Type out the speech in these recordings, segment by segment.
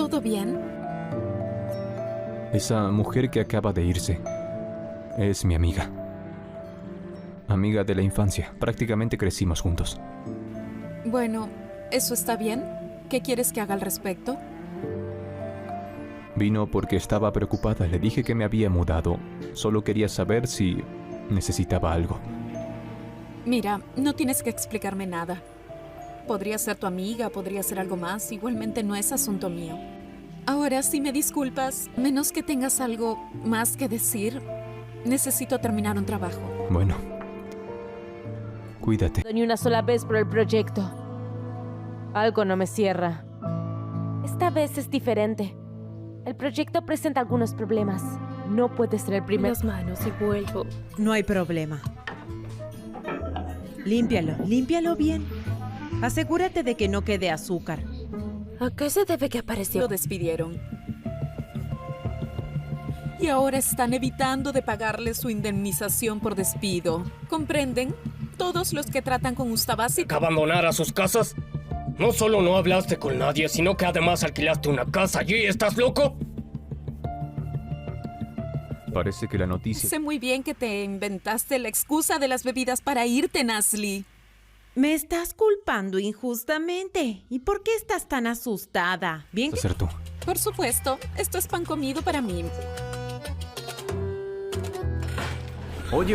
¿Todo bien? Esa mujer que acaba de irse es mi amiga. Amiga de la infancia. Prácticamente crecimos juntos. Bueno, ¿eso está bien? ¿Qué quieres que haga al respecto? Vino porque estaba preocupada. Le dije que me había mudado. Solo quería saber si necesitaba algo. Mira, no tienes que explicarme nada. Podría ser tu amiga, podría ser algo más. Igualmente no es asunto mío. Ahora, si me disculpas, menos que tengas algo más que decir, necesito terminar un trabajo. Bueno. Cuídate. Ni una sola vez por el proyecto. Algo no me cierra. Esta vez es diferente. El proyecto presenta algunos problemas. No puede ser el primer... Las manos y vuelvo. No hay problema. Límpialo bien. Asegúrate de que no quede azúcar. ¿A qué se debe que apareció? Lo despidieron. Y ahora están evitando de pagarle su indemnización por despido. ¿Comprenden? Todos los que tratan con Ustabasi... ¿Que abandonara sus casas? No solo no hablaste con nadie, sino que además alquilaste una casa allí. ¿Estás loco? Parece que la noticia... Sé muy bien que te inventaste la excusa de las bebidas para irte, Nasli. Me estás culpando injustamente. ¿Y por qué estás tan asustada? ¿Bien? Ser tú. Por supuesto, esto es pan comido para mí. Oye.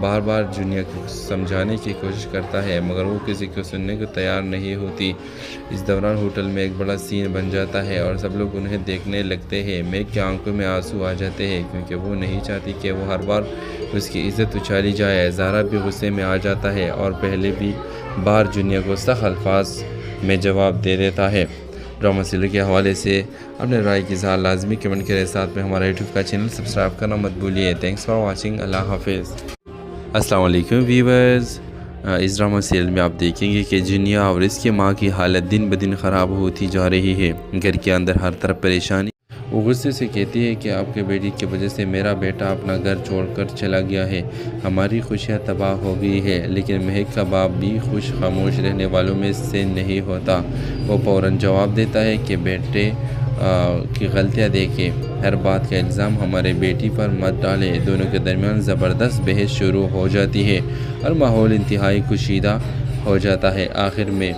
بار بار جونیا کو سمجھانے کی کوشش کرتا ہے مگر وہ کسی کو سننے کو تیار نہیں ہوتی۔ اس دوران ہوٹل میں ایک بڑا سین بن جاتا ہے اور سب لوگ انہیں دیکھنے لگتے ہیں۔ میگ کی آنکھوں میں آنسو آ جاتے ہیں کیونکہ وہ نہیں چاہتی کہ وہ ہر بار اس کی عزت اچھالی جائے۔ زہرا بھی غصے میں آ جاتا ہے اور پہلے بھی بار جونیا کو سخت الفاظ میں جواب دے دیتا ہے۔ ڈرامہ سیریل کے حوالے سے اپنے رائے کی اظہار لازمی کمنٹ کرے، ساتھ میں ہمارا یوٹیوب کا چینل سبسکرائب کرنا مت بھولیے۔ تھینکس فار واچنگ، اللہ حافظ۔ السلام علیکم ویورز، اس ڈرامہ سیریل میں آپ دیکھیں گے کہ جونیا اور اس کی ماں کی حالت دن بدن خراب ہوتی جا رہی ہے۔ گھر کے اندر ہر طرف پریشانی۔ وہ غصے سے کہتی ہے کہ آپ کے بیٹی کی وجہ سے میرا بیٹا اپنا گھر چھوڑ کر چلا گیا ہے، ہماری خوشیاں تباہ ہو گئی ہے۔ لیکن مہک کا باپ بھی خوش خاموش رہنے والوں میں سے نہیں ہوتا۔ وہ فوراً جواب دیتا ہے کہ بیٹے کی غلطیاں دیکھیں، ہر بات کا الزام ہمارے بیٹی پر مت ڈالے۔ دونوں کے درمیان زبردست بحث شروع ہو جاتی ہے اور ماحول انتہائی کشیدہ ہو جاتا ہے۔ آخر میں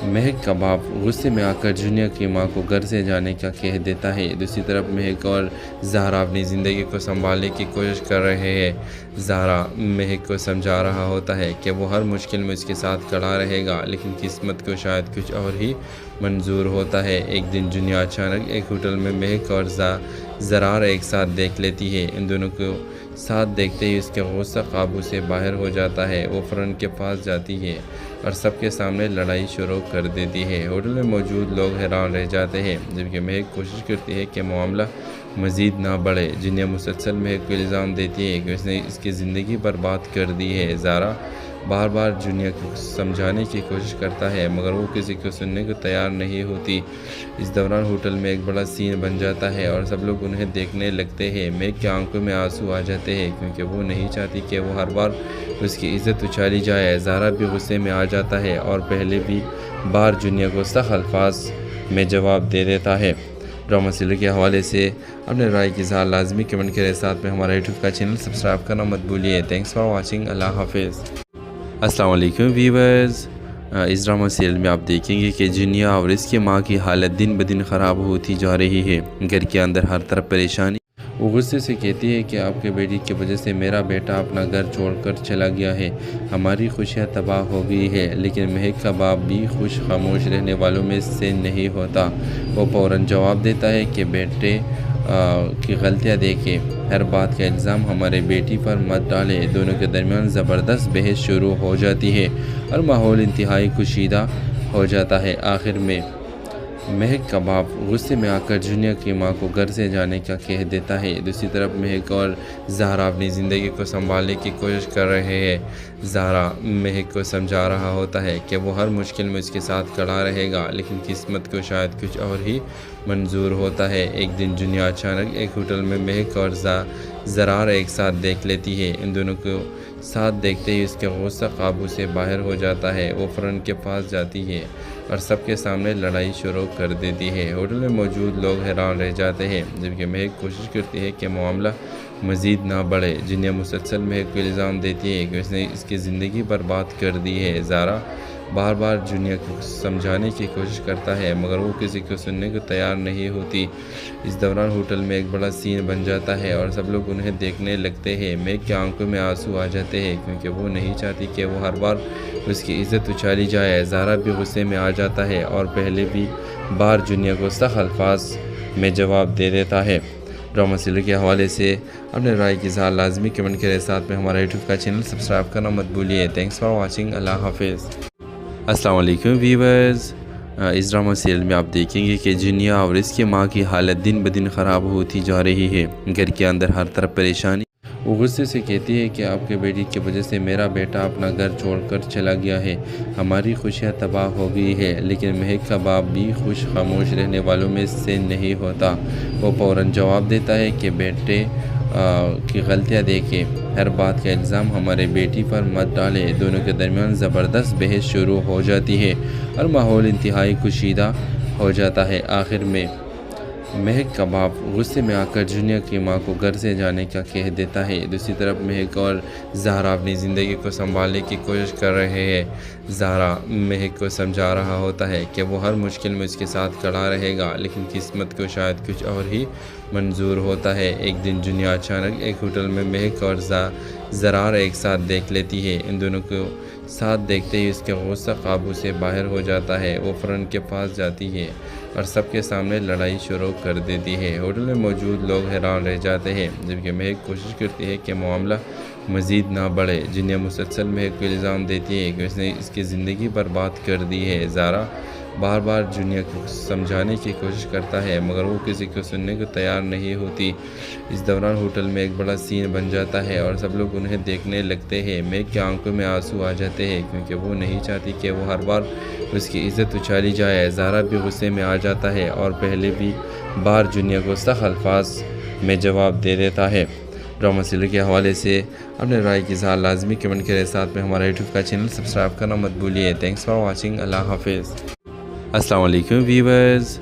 مہک کا باپ غصے میں آ کر جونیا کی ماں کو گھر سے جانے کا کہہ دیتا ہے۔ دوسری طرف مہک اور زہرا اپنی زندگی کو سنبھالنے کی کوشش کر رہے ہیں۔ زہرا مہک کو سمجھا رہا ہوتا ہے کہ وہ ہر مشکل میں اس کے ساتھ کھڑا رہے گا، لیکن قسمت کو شاید کچھ اور ہی منظور ہوتا ہے۔ ایک دن جونیا اچانک ایک ہوٹل میں مہک اور زرار ایک ساتھ دیکھ لیتی ہے۔ ان دونوں کو ساتھ دیکھتے ہی اس کا غصہ قابو سے باہر ہو جاتا ہے۔ وہ فوراً کے پاس جاتی ہے اور سب کے سامنے لڑائی شروع کر دیتی ہے۔ ہوٹل میں موجود لوگ حیران رہ جاتے ہیں، جبکہ مہک کوشش کرتی ہے کہ معاملہ مزید نہ بڑھے۔ جونیا مسلسل مہک کو الزام دیتی ہے کہ اس نے اس کی زندگی برباد کر دی ہے۔ زہرا بار بار جونیا کو سمجھانے کی کوشش کرتا ہے مگر وہ کسی کو سننے کو تیار نہیں ہوتی۔ اس دوران ہوٹل میں ایک بڑا سین بن جاتا ہے اور سب لوگ انہیں دیکھنے لگتے ہیں۔ میگ کی آنکھوں میں آنسو آ جاتے ہیں کیونکہ وہ نہیں چاہتی کہ وہ ہر بار اس کی عزت اچھالی جائے۔ زہرا بھی غصے میں آ جاتا ہے اور پہلے بھی بار جونیا کو سخت الفاظ میں جواب دے دیتا ہے۔ ڈرامہ سیریل کے حوالے سے اپنے رائے کی اظہار لازمی کمنٹ کرے، ساتھ میں ہمارا یوٹیوب کا چینل سبسکرائب کرنا مت بھولیے۔ تھینکس فار واچنگ، اللہ حافظ۔ السلام علیکم ویورز، اس ڈرامہ سیریل میں آپ دیکھیں گے کہ جونیا اور اس کی ماں کی حالت دن بدن خراب ہوتی جا رہی ہے۔ گھر کے اندر ہر طرف پریشانی۔ وہ غصے سے کہتی ہے کہ آپ کے بیٹی کی وجہ سے میرا بیٹا اپنا گھر چھوڑ کر چلا گیا ہے، ہماری خوشیاں تباہ ہو گئی ہے۔ لیکن مہک کا باپ بھی خوش خاموش رہنے والوں میں سے نہیں ہوتا۔ وہ فوراً جواب دیتا ہے کہ بیٹے کی غلطیاں دیکھیں، ہر بات کا الزام ہمارے بیٹی پر مت ڈالے۔ دونوں کے درمیان زبردست بحث شروع ہو جاتی ہے اور ماحول انتہائی کشیدہ ہو جاتا ہے۔ آخر میں مہک کا باپ غصے میں آ کر جونیا کی ماں کو گھر سے جانے کا کہہ دیتا ہے۔ دوسری طرف مہک اور زہرا اپنی زندگی کو سنبھالنے کی کوشش کر رہے ہیں۔ زہرا مہک کو سمجھا رہا ہوتا ہے کہ وہ ہر مشکل میں اس کے ساتھ کھڑا رہے گا، لیکن قسمت کو شاید کچھ اور ہی منظور ہوتا ہے۔ ایک دن جونیا اچانک ایک ہوٹل میں مہک اور زرار ایک ساتھ دیکھ لیتی ہے۔ ان دونوں کو ساتھ دیکھتے ہی اس کا غصہ قابو سے باہر ہو جاتا ہے۔ وہ فوراً کے پاس جاتی ہے اور سب کے سامنے لڑائی شروع کر دیتی ہے۔ ہوٹل میں موجود لوگ حیران رہ جاتے ہیں، جبکہ مہک کوشش کرتی ہے کہ معاملہ مزید نہ بڑھے۔ جونیا مسلسل مہک کو الزام دیتی ہے کہ اس نے اس کی زندگی برباد کر دی ہے۔ زہرا بار بار جونیا کو سمجھانے کی کوشش کرتا ہے مگر وہ کسی کو سننے کو تیار نہیں ہوتی۔ اس دوران ہوٹل میں ایک بڑا سین بن جاتا ہے اور سب لوگ انہیں دیکھنے لگتے ہیں۔ میگ کی آنکھوں میں آنسو آ جاتے ہیں کیونکہ وہ نہیں چاہتی کہ وہ ہر بار اس کی عزت اچھالی جائے۔ زہرا بھی غصے میں آ جاتا ہے اور پہلے بھی بار جونیا کو سخت الفاظ میں جواب دے دیتا ہے۔ ڈرامہ سیریل کے حوالے سے اپنے رائے کی اظہار لازمی کمنٹ کرے، ساتھ میں ہمارا یوٹیوب کا چینل سبسکرائب کرنا مت بھولیے۔ تھینکس فار واچنگ، اللہ حافظ۔ السلام علیکم ویورز، اس ڈرامہ سیریل میں آپ دیکھیں گے کہ جونیا اور اس کی ماں کی حالت دن بدن خراب ہوتی جا رہی ہے۔ گھر کے اندر ہر طرف پریشانی۔ وہ غصے سے کہتی ہے کہ آپ کے بیٹی کی وجہ سے میرا بیٹا اپنا گھر چھوڑ کر چلا گیا ہے، ہماری خوشیاں تباہ ہو گئی ہے۔ لیکن مہک کا باپ بھی خوش خاموش رہنے والوں میں سے نہیں ہوتا۔ وہ فوراً جواب دیتا ہے کہ بیٹے کی غلطیاں دیکھیں، ہر بات کا الزام ہمارے بیٹی پر مت ڈالے۔ دونوں کے درمیان زبردست بحث شروع ہو جاتی ہے اور ماحول انتہائی کشیدہ ہو جاتا ہے۔ آخر میں مہک کا باپ غصے میں آ کر جونیا کی ماں کو گھر سے جانے کا کہہ دیتا ہے۔ دوسری طرف مہک اور زہرا اپنی زندگی کو سنبھالنے کی کوشش کر رہے ہیں۔ زہرا مہک کو سمجھا رہا ہوتا ہے کہ وہ ہر مشکل میں اس کے ساتھ کھڑا رہے گا، لیکن قسمت کو شاید کچھ اور ہی منظور ہوتا ہے۔ ایک دن جونیا اچانک ایک ہوٹل میں مہک اور زرار ایک ساتھ دیکھ لیتی ہے۔ ان دونوں کو ساتھ دیکھتے ہی اس کا غصہ قابو سے باہر ہو جاتا ہے۔ وہ فوراً کے پاس جاتی ہے اور سب کے سامنے لڑائی شروع کر دیتی ہے۔ ہوٹل میں موجود لوگ حیران رہ جاتے ہیں، جبکہ مہک کوشش کرتی ہے کہ معاملہ مزید نہ بڑھے۔ جنیا مسلسل مہک کو الزام دیتی ہے کہ اس نے اس کی زندگی برباد کر دی ہے۔ زارا بار بار جنیا کو سمجھانے کی کوشش کرتا ہے، مگر وہ کسی کو سننے کو تیار نہیں ہوتی۔ اس دوران ہوٹل میں ایک بڑا سین بن جاتا ہے اور سب لوگ انہیں دیکھنے لگتے ہیں۔ مہک کی آنکھوں میں آنسو آ جاتے ہیں کیونکہ وہ نہیں چاہتی کہ وہ ہر بار اس کی عزت اچھالی جائے۔ زارا بھی غصے میں آ جاتا ہے اور پہلے بھی بار جنیا کو سخت الفاظ میں جواب دے دیتا ہے۔ ڈرامہ سیریل کے حوالے سے اپنے رائے کی اظہار لازمی کمنٹ کریں، ساتھ میں ہمارا یوٹیوب کا چینل سبسکرائب کرنا مت بھولیے۔ تھینکس فار واچنگ، اللہ حافظ۔ السلام علیکم ویورز،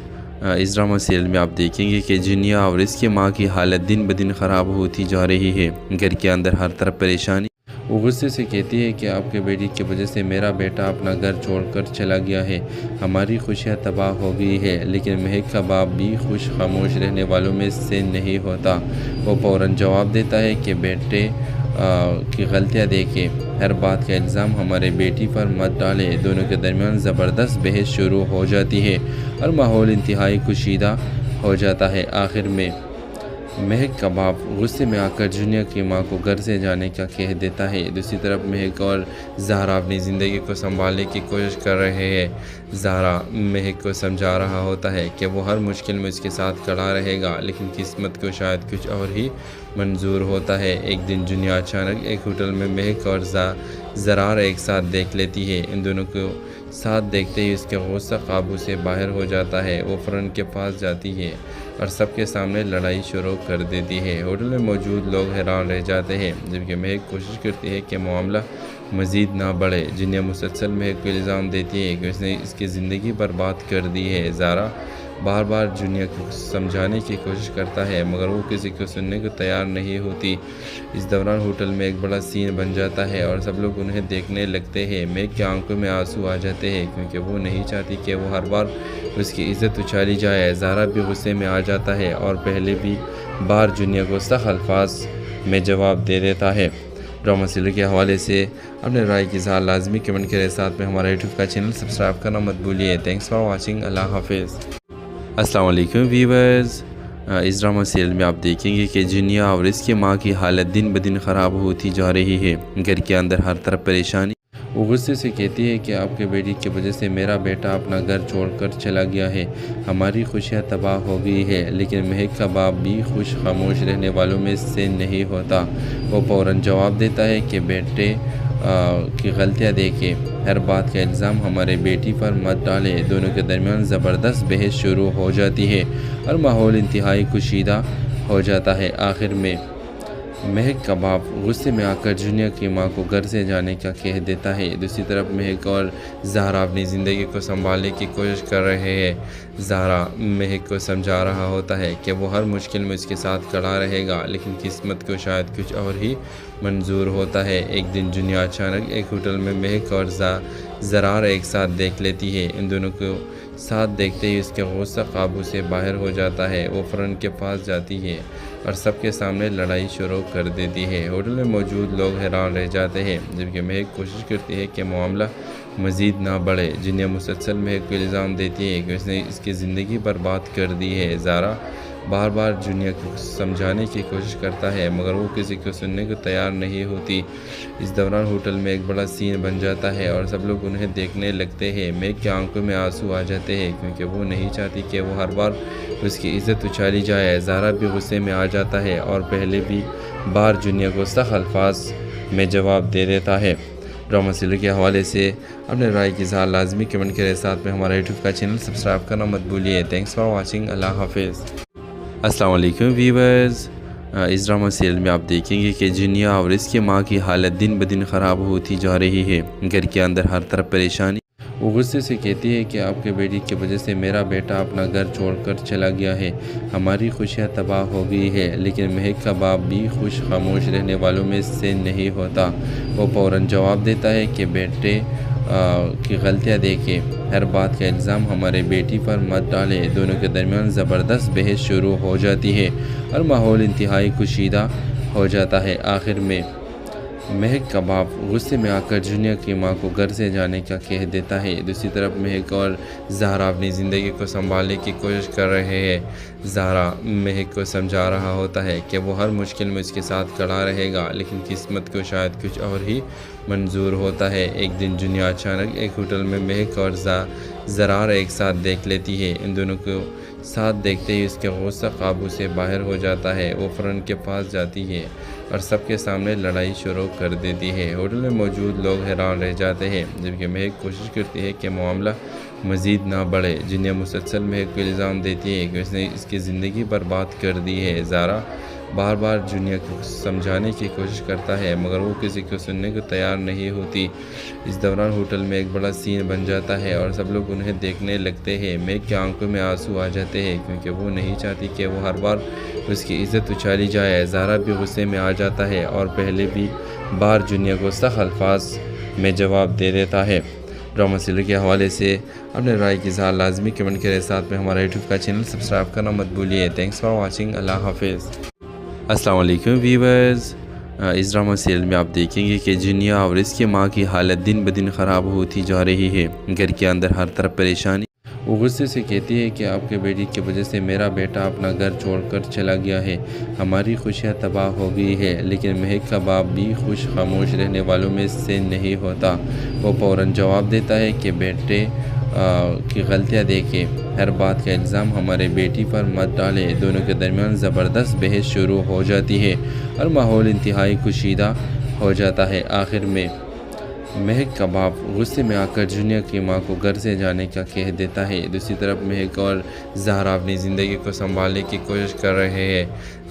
اس ڈرامہ سیریل میں آپ دیکھیں گے کہ جنیا اور اس کی ماں کی حالت دن بدن خراب ہوتی جا رہی ہے۔ گھر کے اندر ہر طرف پریشانی۔ وہ غصے سے کہتی ہے کہ آپ کے بیٹی کی وجہ سے میرا بیٹا اپنا گھر چھوڑ کر چلا گیا ہے، ہماری خوشیاں تباہ ہو گئی ہے۔ لیکن مہک کا باپ بھی خوش خاموش رہنے والوں میں سے نہیں ہوتا۔ وہ فوراً جواب دیتا ہے کہ بیٹے کی غلطیاں دیکھیں، ہر بات کا الزام ہمارے بیٹی پر مت ڈالے۔ دونوں کے درمیان زبردست بحث شروع ہو جاتی ہے اور ماحول انتہائی کشیدہ ہو جاتا ہے۔ آخر میں مہک کا باپ غصے میں آ کر جنیا کی ماں کو گھر سے جانے کا کہہ دیتا ہے۔ دوسری طرف مہک اور زہرا اپنی زندگی کو سنبھالنے کی کوشش کر رہے ہیں۔ زہرا مہک کو سمجھا رہا ہوتا ہے کہ وہ ہر مشکل میں اس کے ساتھ کھڑا رہے گا، لیکن قسمت کو شاید کچھ اور ہی منظور ہوتا ہے۔ ایک دن جنیا اچانک ایک ہوٹل میں مہک اور زرار ایک ساتھ دیکھ لیتی ہے۔ ان دونوں کو ساتھ دیکھتے ہی اس کا غصہ قابو سے باہر ہو جاتا ہے۔ وہ فوراً کے پاس جاتی ہے اور سب کے سامنے لڑائی شروع کر دیتی ہے۔ ہوٹل میں موجود لوگ حیران رہ جاتے ہیں، جبکہ مہک کوشش کرتی ہے کہ معاملہ مزید نہ بڑھے۔ جنیا مسلسل مہک کو الزام دیتی ہے کہ اس نے اس کی زندگی برباد کر دی ہے۔ زارا بار بار جنیا کو سمجھانے کی کوشش کرتا ہے، مگر وہ کسی کو سننے کو تیار نہیں ہوتی۔ اس دوران ہوٹل میں ایک بڑا سین بن جاتا ہے اور سب لوگ انہیں دیکھنے لگتے ہیں۔ مہک کی آنکھوں میں آنسو آ جاتے ہیں کیونکہ وہ نہیں چاہتی کہ وہ ہر بار اس کی عزت اچھالی جائے۔ زارا بھی غصے میں آ جاتا ہے اور پہلے بھی بار جنیا کو سخت الفاظ میں جواب دے دیتا ہے۔ ڈرامہ سیریل کے حوالے سے اپنے رائے کی اظہار لازمی کمنٹ کریں، ساتھ میں ہمارا یوٹیوب کا چینل سبسکرائب کرنا مت بھولیے۔ تھینکس فار واچنگ، اللہ حافظ۔ السلام علیکم ویورز، اس ڈرامہ سیریل میں آپ دیکھیں گے کہ جنیا اور اس کی ماں کی حالت دن بدن خراب ہوتی جا رہی ہے۔ گھر کے اندر ہر طرف پریشانی۔ وہ غصے سے کہتی ہے کہ آپ کے بیٹی کی وجہ سے میرا بیٹا اپنا گھر چھوڑ کر چلا گیا ہے، ہماری خوشیاں تباہ ہو گئی ہے۔ لیکن مہک کا باپ بھی خوش خاموش رہنے والوں میں سے نہیں ہوتا۔ وہ فوراً جواب دیتا ہے کہ بیٹے کی غلطیاں دیکھیں، ہر بات کا الزام ہمارے بیٹی پر مت ڈالے۔ دونوں کے درمیان زبردست بحث شروع ہو جاتی ہے اور ماحول انتہائی کشیدہ ہو جاتا ہے۔ آخر میں مہک کا باپ غصے میں آ کر جنیا کی ماں کو گھر سے جانے کا کہہ دیتا ہے۔ دوسری طرف مہک اور زہرا اپنی زندگی کو سنبھالنے کی کوشش کر رہے ہیں۔ زہرا مہک کو سمجھا رہا ہوتا ہے کہ وہ ہر مشکل میں اس کے ساتھ کھڑا رہے گا، لیکن قسمت کو شاید کچھ اور ہی منظور ہوتا ہے۔ ایک دن جنیا اچانک ایک ہوٹل میں مہک اور زرار ایک ساتھ دیکھ لیتی ہے۔ ان دونوں کو ساتھ دیکھتے ہی اس کا غصہ قابو سے باہر ہو جاتا ہے۔ وہ فوراً کے پاس جاتی ہے اور سب کے سامنے لڑائی شروع کر دیتی ہے۔ ہوٹل میں موجود لوگ حیران رہ جاتے ہیں، جبکہ مہک کوشش کرتی ہے کہ معاملہ مزید نہ بڑھے۔ جنیا مسلسل مہک کو الزام دیتی ہے کہ اس نے اس کی زندگی برباد کر دی ہے۔ زارا بار بار جنیا کو سمجھانے کی کوشش کرتا ہے، مگر وہ کسی کو سننے کو تیار نہیں ہوتی۔ اس دوران ہوٹل میں ایک بڑا سین بن جاتا ہے اور سب لوگ انہیں دیکھنے لگتے ہیں۔ مہک کی آنکھوں میں آنسو آ جاتے ہیں کیونکہ وہ نہیں چاہتی کہ وہ ہر بار اس کی عزت اچھالی جائے۔ زارا بھی غصے میں آ جاتا ہے اور پہلے بھی بار جنیا کو سخت الفاظ میں جواب دے دیتا ہے۔ ڈرامہ سیریل کے حوالے سے اپنے رائے کی اظہار لازمی کمنٹ کریں، ساتھ میں ہمارا یوٹیوب کا چینل سبسکرائب کرنا مت بھولیے۔ تھینکس فار واچنگ، اللہ حافظ۔ السلام علیکم ویورز، اس ڈرامہ سیریل میں آپ دیکھیں گے کہ جنیا اور اس کی ماں کی حالت دن بدن خراب ہوتی جا رہی ہے۔ گھر کے اندر ہر طرف پریشانی۔ وہ غصے سے کہتی ہے کہ آپ کے بیٹی کی وجہ سے میرا بیٹا اپنا گھر چھوڑ کر چلا گیا ہے، ہماری خوشیاں تباہ ہو گئی ہے۔ لیکن مہک کا باپ بھی خوش خاموش رہنے والوں میں سے نہیں ہوتا۔ وہ فوراً جواب دیتا ہے کہ بیٹے کی غلطیاں دیکھیں، ہر بات کا الزام ہمارے بیٹی پر مت ڈالے۔ دونوں کے درمیان زبردست بحث شروع ہو جاتی ہے اور ماحول انتہائی کشیدہ ہو جاتا ہے۔ آخر میں مہک کا باپ غصے میں آ کر جونیئر کی ماں کو گھر سے جانے کا کہہ دیتا ہے۔ دوسری طرف مہک اور زہرا اپنی زندگی کو سنبھالنے کی کوشش کر رہے ہیں۔ زہرا مہک کو سمجھا رہا ہوتا ہے کہ وہ ہر مشکل میں اس کے ساتھ کھڑا رہے گا، لیکن قسمت کو شاید کچھ اور ہی منظور ہوتا ہے۔ ایک دن جونیئر اچانک ایک ہوٹل میں مہک اور زرار ایک ساتھ دیکھ لیتی ہے۔ ان دونوں کو ساتھ دیکھتے ہی اس کا غصہ قابو سے باہر ہو جاتا ہے۔ وہ فوراً کے پاس جاتی ہے اور سب کے سامنے لڑائی شروع کر دیتی ہے۔ ہوٹل میں موجود لوگ حیران رہ جاتے ہیں، جبکہ مہک کوشش کرتی ہے کہ معاملہ مزید نہ بڑھے۔ جنہیں مسلسل مہک کو الزام دیتی ہے کہ اس نے اس کی زندگی برباد کر دی ہے۔ زارا بار بار جونیئر کو سمجھانے کی کوشش کرتا ہے، مگر وہ کسی کو سننے کو تیار نہیں ہوتی۔ اس دوران ہوٹل میں ایک بڑا سین بن جاتا ہے اور سب لوگ انہیں دیکھنے لگتے ہیں۔ مہک کی آنکھوں میں آنسو آ جاتے ہیں کیونکہ وہ نہیں چاہتی کہ وہ ہر بار اس کی عزت اچھالی جائے۔ زارا بھی غصے میں آ جاتا ہے اور پہلے بھی بار جونیئر کو سخت الفاظ میں جواب دے دیتا ہے۔ ڈرامہ سیریل کے حوالے سے اپنے رائے کی اظہار لازمی کمنٹ کریں، ساتھ میں ہمارا یوٹیوب کا چینل سبسکرائب کرنا مت بھولیے۔ Thanks for watching. اللہ حافظ۔ السلام علیکم ویورز۔ اس ڈرامہ سیریل میں آپ دیکھیں گے کہ جنیا اور اس کی ماں کی حالت دن بدن خراب ہوتی جا رہی ہے۔ گھر کے اندر ہر طرف پریشانی۔ وہ غصے سے کہتی ہے کہ آپ کے بیٹی کی وجہ سے میرا بیٹا اپنا گھر چھوڑ کر چلا گیا ہے، ہماری خوشیاں تباہ ہو گئی ہے۔ لیکن مہک کا باپ بھی خوش خاموش رہنے والوں میں سے نہیں ہوتا۔ وہ فوراً جواب دیتا ہے کہ بیٹے کی غلطیاں دیکھیں، ہر بات کا الزام ہمارے بیٹی پر مت ڈالے۔ دونوں کے درمیان زبردست بحث شروع ہو جاتی ہے اور ماحول انتہائی کشیدہ ہو جاتا ہے۔ آخر میں مہک کا باپ غصے میں آ کر جونیئر کی ماں کو گھر سے جانے کا کہہ دیتا ہے۔ دوسری طرف مہک اور زہرا اپنی زندگی کو سنبھالنے کی کوشش کر رہے ہیں۔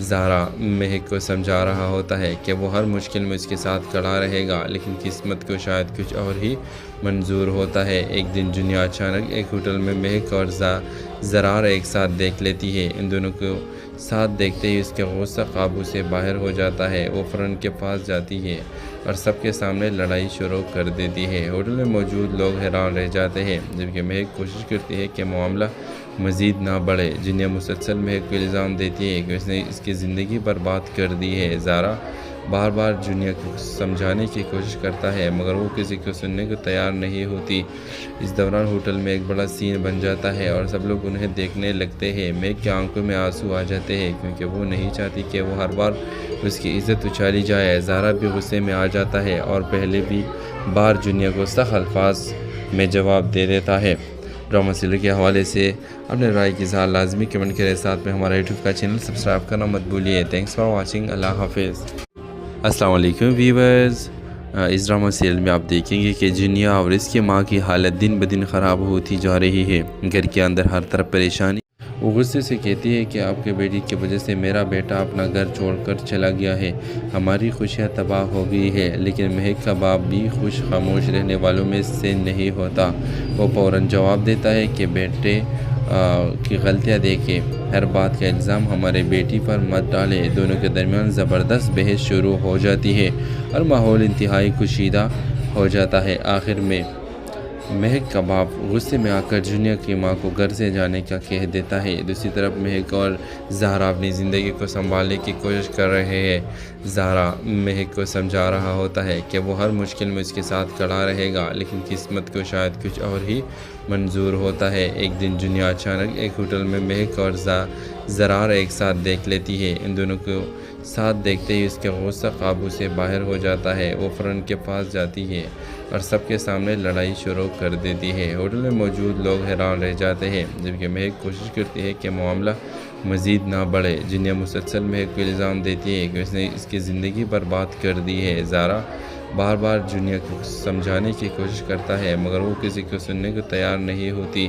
زہرا مہک کو سمجھا رہا ہوتا ہے کہ وہ ہر مشکل میں اس کے ساتھ کھڑا رہے گا، لیکن قسمت کو شاید کچھ اور ہی منظور ہوتا ہے۔ ایک دن جونیئر اچانک ایک ہوٹل میں مہک اور زرار ایک ساتھ دیکھ لیتی ہے۔ ان دونوں کو ساتھ دیکھتے ہی اس کا غصہ قابو سے باہر ہو جاتا ہے۔ وہ فوراً کے پاس جاتی ہے اور سب کے سامنے لڑائی شروع کر دیتی ہے۔ ہوٹل میں موجود لوگ حیران رہ جاتے ہیں، جبکہ مہک کوشش کرتی ہے کہ معاملہ مزید نہ بڑھے۔ جنہیں مسلسل مہک کو الزام دیتی ہے کہ اس نے اس کی زندگی برباد کر دی ہے۔ زارا بار بار جونیئر کو سمجھانے کی کوشش کرتا ہے، مگر وہ کسی کو سننے کو تیار نہیں ہوتی۔ اس دوران ہوٹل میں ایک بڑا سین بن جاتا ہے اور سب لوگ انہیں دیکھنے لگتے ہیں۔ مہک کی آنکھوں میں آنسو آ جاتے ہیں کیونکہ وہ نہیں چاہتی کہ وہ ہر بار اس کی عزت اچھالی جائے۔ زارا بھی غصے میں آ جاتا ہے اور پہلے بھی بار جونیئر کو سخت الفاظ میں جواب دے دیتا ہے۔ ڈرامہ سیریل کے حوالے سے اپنے رائے کی اظہار لازمی کمنٹ کریں، ساتھ میں ہمارا یوٹیوب کا چینل سبسکرائب کرنا مت بھولیے۔ Thanks for watching. اللہ حافظ۔ السلام علیکم ویورز۔ اس ڈرامہ سیریل میں آپ دیکھیں گے کہ جنیا اور اس کی ماں کی حالت دن بدن خراب ہوتی جا رہی ہے۔ گھر کے اندر ہر طرف پریشانی۔ وہ غصے سے کہتی ہے کہ آپ کے بیٹی کی وجہ سے میرا بیٹا اپنا گھر چھوڑ کر چلا گیا ہے، ہماری خوشیاں تباہ ہو گئی ہے۔ لیکن مہک کا باپ بھی خوش خاموش رہنے والوں میں سے نہیں ہوتا۔ وہ فوراً جواب دیتا ہے کہ بیٹے کی غلطیاں دیکھیں، ہر بات کا الزام ہمارے بیٹی پر مت ڈالے۔ دونوں کے درمیان زبردست بحث شروع ہو جاتی ہے اور ماحول انتہائی کشیدہ ہو جاتا ہے۔ آخر میں مہک کا باپ غصے میں آ کر جونیئر کی ماں کو گھر سے جانے کا کہہ دیتا ہے۔ دوسری طرف مہک اور زہرا اپنی زندگی کو سنبھالنے کی کوشش کر رہے ہیں۔ زہرا مہک کو سمجھا رہا ہوتا ہے کہ وہ ہر مشکل میں اس کے ساتھ کھڑا رہے گا، لیکن قسمت کو شاید کچھ اور ہی منظور ہوتا ہے۔ ایک دن جونیئر اچانک ایک ہوٹل میں مہک اور زرار ایک ساتھ دیکھ لیتی ہے۔ ان دونوں کو ساتھ دیکھتے ہی اس کا غصہ قابو سے باہر ہو جاتا ہے۔ وہ فوراً کے پاس جاتی ہے اور سب کے سامنے لڑائی شروع کر دیتی ہے۔ ہوٹل میں موجود لوگ حیران رہ جاتے ہیں، جبکہ مہک کوشش کرتی ہے کہ معاملہ مزید نہ بڑھے۔ جنہیں مسلسل مہک کو الزام دیتی ہے کہ اس نے اس کی زندگی برباد کر دی ہے۔ زارا بار بار جونیئر کو سمجھانے کی کوشش کرتا ہے، مگر وہ کسی کو سننے کو تیار نہیں ہوتی۔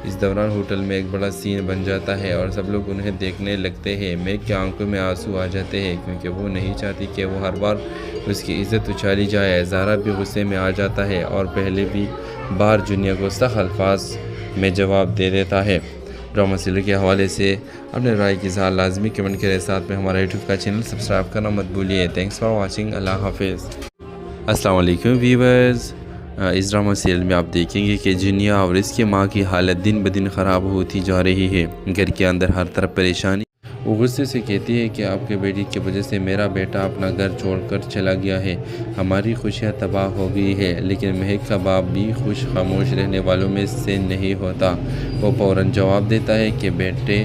اس دوران ہوٹل میں ایک بڑا سین بن جاتا ہے اور سب لوگ انہیں دیکھنے لگتے ہیں۔ مہک کی آنکھوں میں آنسو آ جاتے ہیں کیونکہ وہ نہیں چاہتی کہ وہ ہر بار اس کی عزت اچھالی جائے۔ زارا بھی غصے میں آ جاتا ہے اور پہلے بھی بار جونیئر کو سخت الفاظ میں جواب دے دیتا ہے۔ ڈرامہ سیریل کے حوالے سے اپنے رائے کی اظہار لازمی کمنٹ کریں، ساتھ میں ہمارا یوٹیوب کا چینل سبسکرائب کرنا مت بھولیے۔ Thanks for watching. اللہ حافظ۔ السلام علیکم ویورز۔ اس ڈرامہ سیریل میں آپ دیکھیں گے کہ جنیا اور اس کی ماں کی حالت دن بدن خراب ہوتی جا رہی ہے۔ گھر کے اندر ہر طرف پریشانی۔ وہ غصے سے کہتی ہے کہ آپ کے بیٹی کی وجہ سے میرا بیٹا اپنا گھر چھوڑ کر چلا گیا ہے، ہماری خوشیاں تباہ ہو گئی ہے، لیکن مہک کا باپ بھی خوش خاموش رہنے والوں میں سے نہیں ہوتا۔ وہ فوراً جواب دیتا ہے کہ بیٹے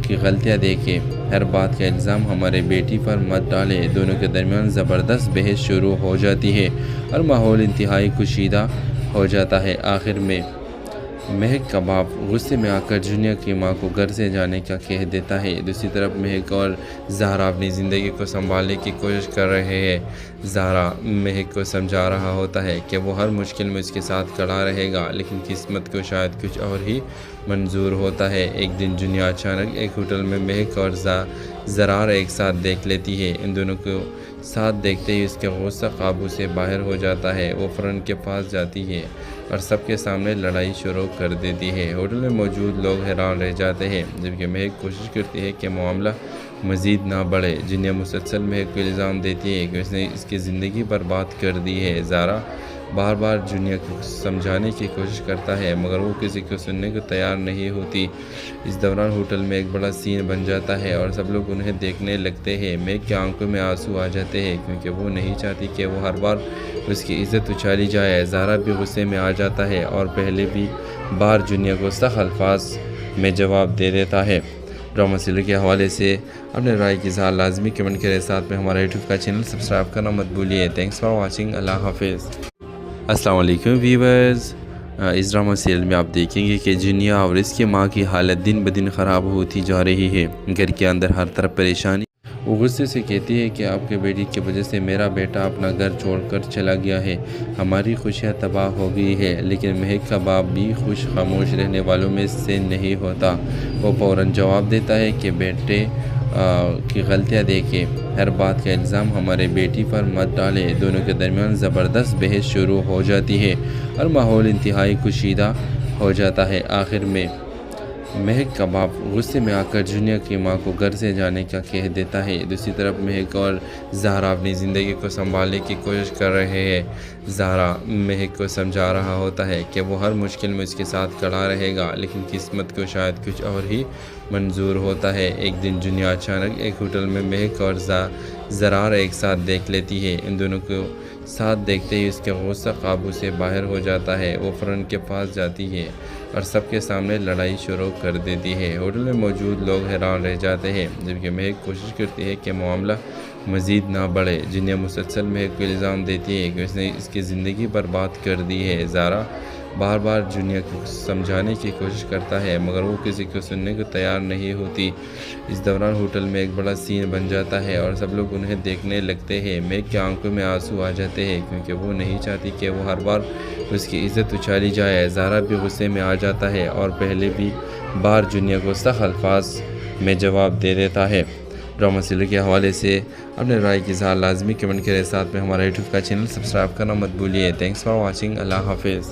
کی غلطیاں دیکھیں، ہر بات کا الزام ہمارے بیٹی پر مت ڈالے۔ دونوں کے درمیان زبردست بحث شروع ہو جاتی ہے اور ماحول انتہائی کشیدہ ہو جاتا ہے۔ آخر میں مہک کا باپ غصے میں آ کر جونیئر کی ماں کو گھر سے جانے کا کہہ دیتا ہے۔ دوسری طرف مہک اور زہرا اپنی زندگی کو سنبھالنے کی کوشش کر رہے ہیں۔ زہرا مہک کو سمجھا رہا ہوتا ہے کہ وہ ہر مشکل میں اس کے ساتھ کھڑا رہے گا، لیکن قسمت کو شاید کچھ اور ہی منظور ہوتا ہے۔ ایک دن جونیئر اچانک ایک ہوٹل میں مہک اور زرار ایک ساتھ دیکھ لیتی ہے۔ ان دونوں کو ساتھ دیکھتے ہی اس کا غصہ قابو سے باہر ہو جاتا ہے۔ وہ فوراً کے پاس جاتی ہے اور سب کے سامنے لڑائی شروع کر دیتی ہے۔ ہوٹل میں موجود لوگ حیران رہ جاتے ہیں، جبکہ مہک کوشش کرتی ہے کہ معاملہ مزید نہ بڑھے۔ جنیا مسلسل مہک کو الزام دیتی ہے کہ اس نے اس کی زندگی برباد کر دی ہے۔ زارا بار بار جونیئر کو سمجھانے کی کوشش کرتا ہے، مگر وہ کسی کو سننے کو تیار نہیں ہوتی۔ اس دوران ہوٹل میں ایک بڑا سین بن جاتا ہے اور سب لوگ انہیں دیکھنے لگتے ہیں۔ مہک کی آنکھوں میں آنسو آ جاتے ہیں کیونکہ وہ نہیں چاہتی کہ وہ ہر بار اس کی عزت اچھالی جائے۔ زارا بھی غصے میں آ جاتا ہے اور پہلے بھی بار جونیئر کو سخت الفاظ میں جواب دے دیتا ہے۔ ڈرامہ سیریل کے حوالے سے اپنے رائے کی اظہار لازمی کمنٹ کریں، ساتھ میں ہمارا یوٹیوب کا چینل سبسکرائب کرنا مت بھولیے۔ Thanks for watching. اللہ حافظ۔ السلام علیکم ویورز۔ اس ڈرامہ سیریل میں آپ دیکھیں گے کہ جنیا اور اس کی ماں کی حالت دن بدن خراب ہوتی جا رہی ہے۔ گھر کے اندر ہر طرف پریشانی۔ وہ غصے سے کہتی ہے کہ آپ کے بیٹی کی وجہ سے میرا بیٹا اپنا گھر چھوڑ کر چلا گیا ہے، ہماری خوشیاں تباہ ہو گئی ہے، لیکن مہک کا باپ بھی خوش خاموش رہنے والوں میں سے نہیں ہوتا۔ وہ فوراً جواب دیتا ہے کہ بیٹے کی غلطیاں دیکھیں، ہر بات کا الزام ہمارے بیٹی پر مت ڈالے۔ دونوں کے درمیان زبردست بحث شروع ہو جاتی ہے اور ماحول انتہائی کشیدہ ہو جاتا ہے۔ آخر میں مہک کا باپ غصے میں آ کر جونیئر کی ماں کو گھر سے جانے کا کہہ دیتا ہے۔ دوسری طرف مہک اور زہرا اپنی زندگی کو سنبھالنے کی کوشش کر رہے ہیں۔ زہرا مہک کو سمجھا رہا ہوتا ہے کہ وہ ہر مشکل میں اس کے ساتھ کھڑا رہے گا، لیکن قسمت کو شاید کچھ اور ہی منظور ہوتا ہے۔ ایک دن جونیئر اچانک ایک ہوٹل میں مہک اور زرار ایک ساتھ دیکھ لیتی ہے۔ ان دونوں کو ساتھ دیکھتے ہی اس کا غصہ قابو سے باہر ہو جاتا ہے۔ وہ فوراً کے پاس جاتی ہے اور سب کے سامنے لڑائی شروع کر دیتی ہے۔ ہوٹل میں موجود لوگ حیران رہ جاتے ہیں، جبکہ مہک کوشش کرتی ہے کہ معاملہ مزید نہ بڑھے۔ جنیا مسلسل مہک کو الزام دیتی ہے کہ اس نے اس کی زندگی برباد کر دی ہے۔ زارا بار بار جونیئر کو سمجھانے کی کوشش کرتا ہے، مگر وہ کسی کو سننے کو تیار نہیں ہوتی۔ اس دوران ہوٹل میں ایک بڑا سین بن جاتا ہے اور سب لوگ انہیں دیکھنے لگتے ہیں۔ مہک کی آنکھوں میں آنسو آ جاتے ہیں کیونکہ وہ نہیں چاہتی کہ وہ ہر بار اس کی عزت اچھالی جائے۔ زارا بھی غصے میں آ جاتا ہے اور پہلے بھی بار جونیئر کو سخت الفاظ میں جواب دے دیتا ہے۔ ڈرامہ سیریل کے حوالے سے اپنے رائے کی اظہار لازمی کمنٹ کریں، ساتھ میں ہمارا یوٹیوب کا چینل سبسکرائب کرنا مت بھولیے۔ Thanks for watching. اللہ حافظ۔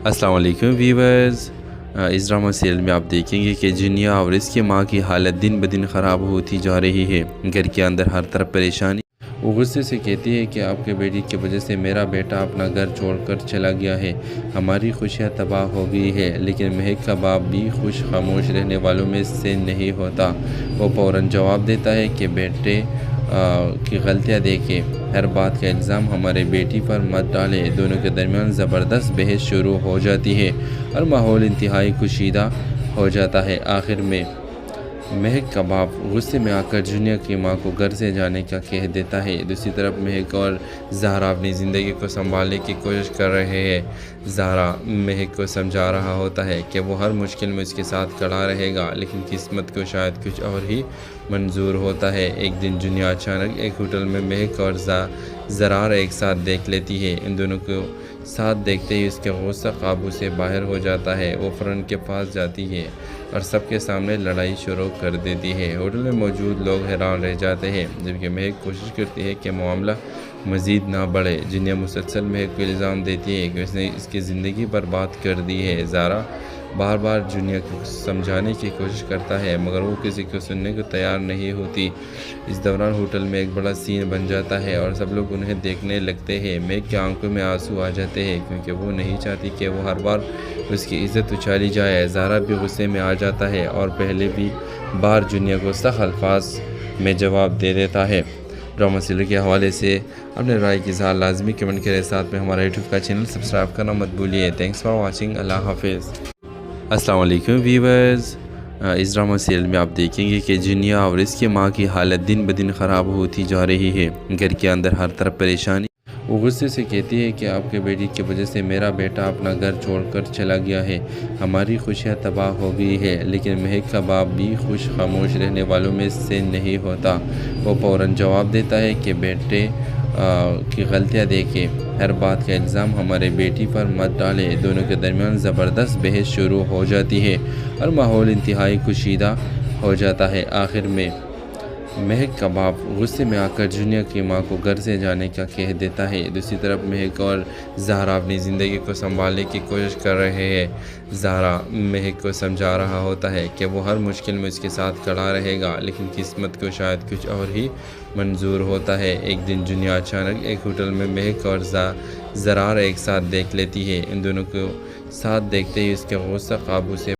السلام علیکم ویورز۔ اس ڈرامہ سیریل میں آپ دیکھیں گے کہ جنیا اور اس کی ماں کی حالت دن بدن خراب ہوتی جا رہی ہے۔ گھر کے اندر ہر طرف پریشانی۔ وہ غصے سے کہتی ہے کہ آپ کے بیٹی کی وجہ سے میرا بیٹا اپنا گھر چھوڑ کر چلا گیا ہے، ہماری خوشیاں تباہ ہو گئی ہے، لیکن مہک کا باپ بھی خوش خاموش رہنے والوں میں سے نہیں ہوتا۔ وہ فوراً جواب دیتا ہے کہ بیٹے کی غلطیاں دیکھیں، ہر بات کا الزام ہمارے بیٹی پر مت ڈالے۔ دونوں کے درمیان زبردست بحث شروع ہو جاتی ہے اور ماحول انتہائی کشیدہ ہو جاتا ہے۔ آخر میں مہک کا باپ غصے میں آ کر جونیئر کی ماں کو گھر سے جانے کا کہہ دیتا ہے۔ دوسری طرف مہک اور زہرا اپنی زندگی کو سنبھالنے کی کوشش کر رہے ہیں۔ زہرا مہک کو سمجھا رہا ہوتا ہے کہ وہ ہر مشکل میں اس کے ساتھ کھڑا رہے گا، لیکن قسمت کو شاید کچھ اور ہی منظور ہوتا ہے۔ ایک دن جونیئر اچانک ایک ہوٹل میں مہک اور زرار ایک ساتھ دیکھ لیتی ہے۔ ان دونوں کو ساتھ دیکھتے ہی اس کا غصہ قابو سے باہر ہو جاتا ہے۔ وہ فوراً کے پاس جاتی ہے اور سب کے سامنے لڑائی شروع کر دیتی ہے۔ ہوٹل میں موجود لوگ حیران رہ جاتے ہیں، جبکہ مہک کوشش کرتی ہے کہ معاملہ مزید نہ بڑھے۔ جنیا مسلسل مہک کو الزام دیتی ہے کہ اس نے اس کی زندگی برباد کر دی ہے۔ زارا بار بار جونیئر کو سمجھانے کی کوشش کرتا ہے، مگر وہ کسی کو سننے کو تیار نہیں ہوتی۔ اس دوران ہوٹل میں ایک بڑا سین بن جاتا ہے اور سب لوگ انہیں دیکھنے لگتے ہیں۔ مہک کی آنکھوں میں آنسو آ جاتے ہیں کیونکہ وہ نہیں چاہتی کہ وہ ہر بار اس کی عزت اچھالی جائے۔ زارا بھی غصے میں آ جاتا ہے اور پہلے بھی بار جونیا کو سخت الفاظ میں جواب دے دیتا ہے۔ ڈرامہ سیریل کے حوالے سے اپنے رائے کی اظہار لازمی کمنٹ کریں، ساتھ میں ہمارا یوٹیوب کا چینل سبسکرائب کرنا مت بھولیے۔ تھینکس فار واچنگ، اللہ حافظ۔ السلام علیکم ویورز، اس ڈرامہ سیریل میں آپ دیکھیں گے کہ جونیا اور اس کی ماں کی حالت دن بدن خراب ہوتی جا رہی ہے۔ گھر کے اندر ہر طرف پریشانی۔ وہ غصے سے کہتی ہے کہ آپ کے بیٹی کی وجہ سے میرا بیٹا اپنا گھر چھوڑ کر چلا گیا ہے، ہماری خوشیاں تباہ ہو گئی ہے، لیکن مہک کا باپ بھی خوش خاموش رہنے والوں میں سے نہیں ہوتا۔ وہ فوراً جواب دیتا ہے کہ بیٹے کی غلطیاں دیکھیں، ہر بات کا الزام ہمارے بیٹی پر مت ڈالیں۔ دونوں کے درمیان زبردست بحث شروع ہو جاتی ہے اور ماحول انتہائی کشیدہ ہو جاتا ہے۔ آخر میں مہک کا باپ غصے میں آ کر جونیا کی ماں کو گھر سے جانے کا کہہ دیتا ہے۔ دوسری طرف مہک اور زہرا اپنی زندگی کو سنبھالنے کی کوشش کر رہے ہیں۔ زہرا مہک کو سمجھا رہا ہوتا ہے کہ وہ ہر مشکل میں اس کے ساتھ کھڑا رہے گا، لیکن قسمت کو شاید کچھ اور ہی منظور ہوتا ہے۔ ایک دن جونیا اچانک ایک ہوٹل میں مہک اور زرار ایک ساتھ دیکھ لیتی ہے۔ ان دونوں کو ساتھ دیکھتے ہی اس کا غصہ قابو سے